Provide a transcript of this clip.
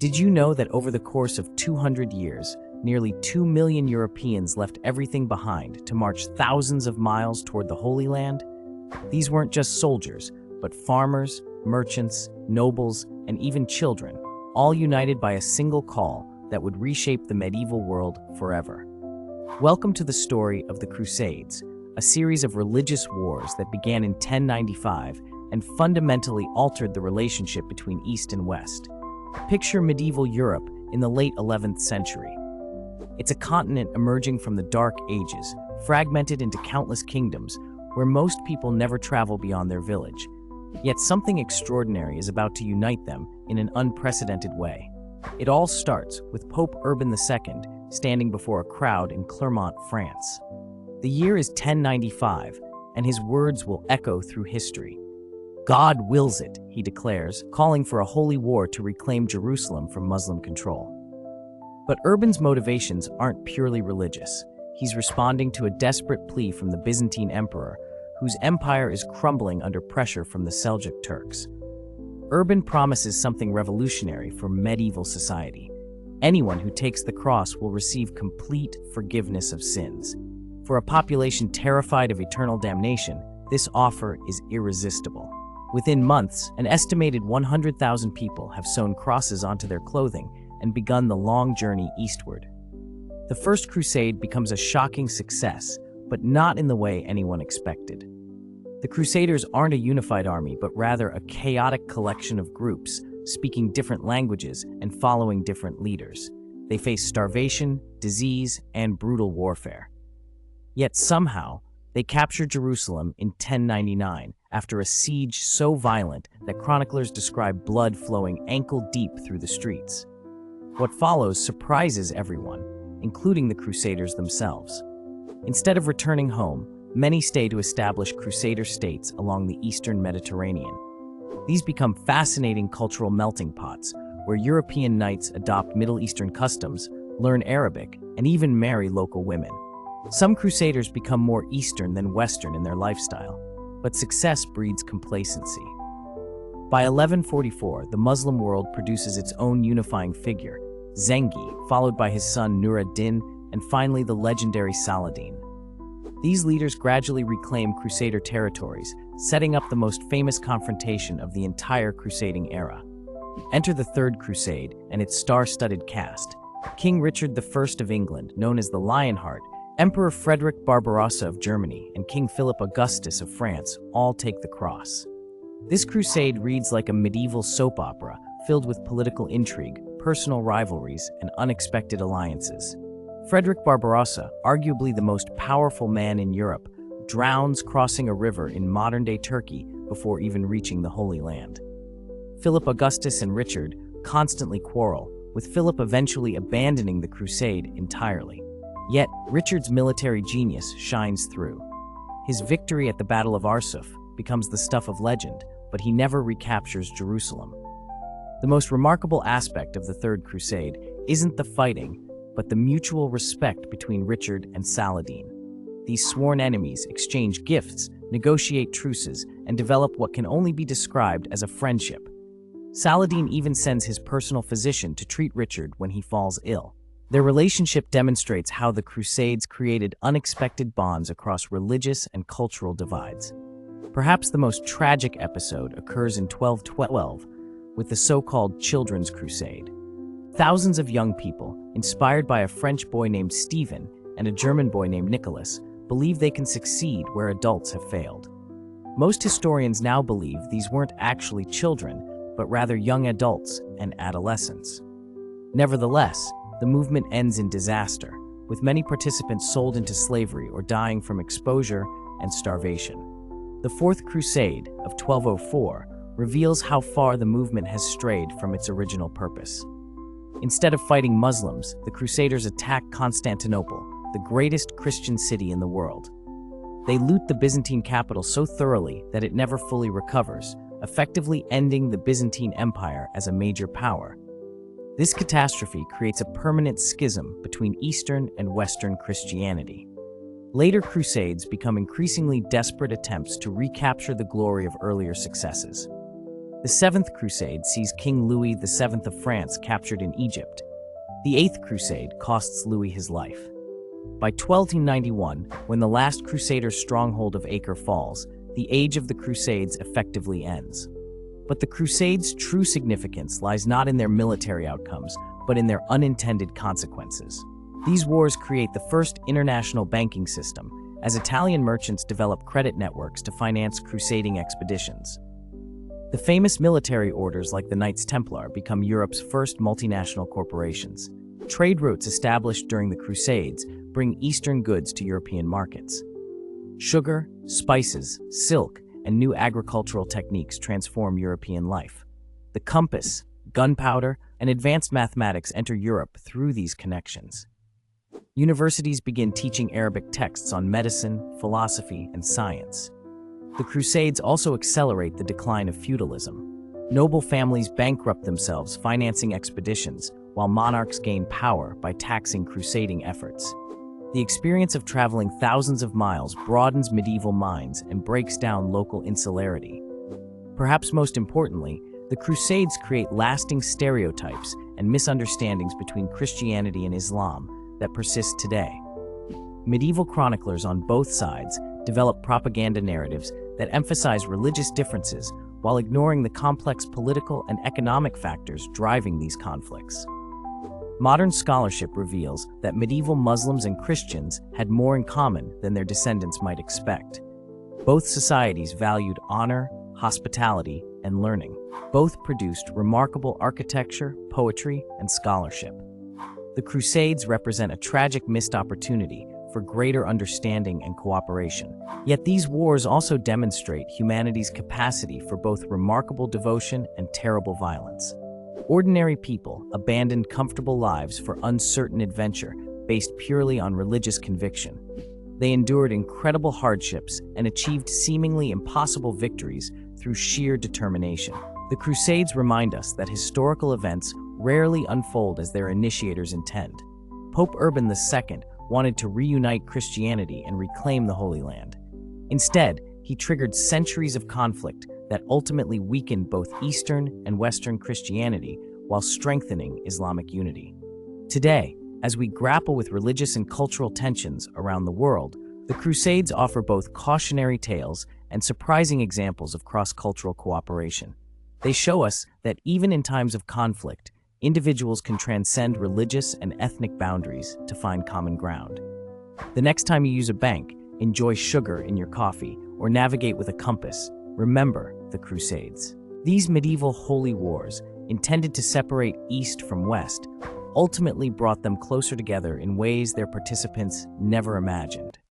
Did you know that over the course of 200 years, nearly 2 million Europeans left everything behind to march thousands of miles toward the Holy Land? These weren't just soldiers, but farmers, merchants, nobles, and even children, all united by a single call that would reshape the medieval world forever. Welcome to the story of the Crusades, a series of religious wars that began in 1095 and fundamentally altered the relationship between East and West. Picture medieval Europe in the late 11th century. It's a continent emerging from the Dark Ages, fragmented into countless kingdoms, where most people never travel beyond their village. Yet something extraordinary is about to unite them in an unprecedented way. It all starts with Pope Urban II standing before a crowd in Clermont, France. The year is 1095, and his words will echo through history. God wills it, he declares, calling for a holy war to reclaim Jerusalem from Muslim control. But Urban's motivations aren't purely religious. He's responding to a desperate plea from the Byzantine emperor, whose empire is crumbling under pressure from the Seljuk Turks. Urban promises something revolutionary for medieval society. Anyone who takes the cross will receive complete forgiveness of sins. For a population terrified of eternal damnation, this offer is irresistible. Within months, an estimated 100,000 people have sewn crosses onto their clothing and begun the long journey eastward. The First Crusade becomes a shocking success, but not in the way anyone expected. The Crusaders aren't a unified army, but rather a chaotic collection of groups, speaking different languages and following different leaders. They face starvation, disease, and brutal warfare. Yet somehow, they captured Jerusalem in 1099 after a siege so violent that chroniclers describe blood flowing ankle-deep through the streets. What follows surprises everyone, including the Crusaders themselves. Instead of returning home, many stay to establish Crusader states along the eastern Mediterranean. These become fascinating cultural melting pots, where European knights adopt Middle Eastern customs, learn Arabic, and even marry local women. Some Crusaders become more Eastern than Western in their lifestyle, but success breeds complacency. By 1144, the Muslim world produces its own unifying figure, Zengi, followed by his son Nur ad-Din, and finally the legendary Saladin. These leaders gradually reclaim Crusader territories, setting up the most famous confrontation of the entire crusading era. Enter the Third Crusade and its star-studded cast. King Richard I of England, known as the Lionheart, Emperor Frederick Barbarossa of Germany, and King Philip Augustus of France all take the cross. This crusade reads like a medieval soap opera, filled with political intrigue, personal rivalries, and unexpected alliances. Frederick Barbarossa, arguably the most powerful man in Europe, drowns crossing a river in modern-day Turkey before even reaching the Holy Land. Philip Augustus and Richard constantly quarrel, with Philip eventually abandoning the crusade entirely. Yet, Richard's military genius shines through. His victory at the Battle of Arsuf becomes the stuff of legend, but he never recaptures Jerusalem. The most remarkable aspect of the Third Crusade isn't the fighting, but the mutual respect between Richard and Saladin. These sworn enemies exchange gifts, negotiate truces, and develop what can only be described as a friendship. Saladin even sends his personal physician to treat Richard when he falls ill. Their relationship demonstrates how the Crusades created unexpected bonds across religious and cultural divides. Perhaps the most tragic episode occurs in 1212 with the so-called Children's Crusade. Thousands of young people, inspired by a French boy named Stephen and a German boy named Nicholas, believe they can succeed where adults have failed. Most historians now believe these weren't actually children, but rather young adults and adolescents. Nevertheless, the movement ends in disaster, with many participants sold into slavery or dying from exposure and starvation. The Fourth Crusade of 1204 reveals how far the movement has strayed from its original purpose. Instead of fighting Muslims, the Crusaders attack Constantinople, the greatest Christian city in the world. They loot the Byzantine capital so thoroughly that it never fully recovers, effectively ending the Byzantine Empire as a major power. This catastrophe creates a permanent schism between Eastern and Western Christianity. Later crusades become increasingly desperate attempts to recapture the glory of earlier successes. The Seventh Crusade sees King Louis VII of France captured in Egypt. The Eighth Crusade costs Louis his life. By 1291, when the last Crusader's stronghold of Acre falls, the age of the Crusades effectively ends. But the Crusades' true significance lies not in their military outcomes, but in their unintended consequences. These wars create the first international banking system, as Italian merchants develop credit networks to finance crusading expeditions. The famous military orders like the Knights Templar become Europe's first multinational corporations. Trade routes established during the Crusades bring Eastern goods to European markets. Sugar, spices, silk, and new agricultural techniques transform European life. The compass, gunpowder, and advanced mathematics enter Europe through these connections. Universities begin teaching Arabic texts on medicine, philosophy, and science. The Crusades also accelerate the decline of feudalism. Noble families bankrupt themselves financing expeditions, while monarchs gain power by taxing crusading efforts. The experience of traveling thousands of miles broadens medieval minds and breaks down local insularity. Perhaps most importantly, the Crusades create lasting stereotypes and misunderstandings between Christianity and Islam that persist today. Medieval chroniclers on both sides develop propaganda narratives that emphasize religious differences while ignoring the complex political and economic factors driving these conflicts. Modern scholarship reveals that medieval Muslims and Christians had more in common than their descendants might expect. Both societies valued honor, hospitality, and learning. Both produced remarkable architecture, poetry, and scholarship. The Crusades represent a tragic missed opportunity for greater understanding and cooperation. Yet these wars also demonstrate humanity's capacity for both remarkable devotion and terrible violence. Ordinary people abandoned comfortable lives for uncertain adventure based purely on religious conviction. They endured incredible hardships and achieved seemingly impossible victories through sheer determination. The Crusades remind us that historical events rarely unfold as their initiators intend. Pope Urban II wanted to reunite Christianity and reclaim the Holy Land. Instead, he triggered centuries of conflict that ultimately weakened both Eastern and Western Christianity while strengthening Islamic unity. Today, as we grapple with religious and cultural tensions around the world, the Crusades offer both cautionary tales and surprising examples of cross-cultural cooperation. They show us that even in times of conflict, individuals can transcend religious and ethnic boundaries to find common ground. The next time you use a bank, enjoy sugar in your coffee, or navigate with a compass, remember the Crusades. These medieval holy wars, intended to separate East from West, ultimately brought them closer together in ways their participants never imagined.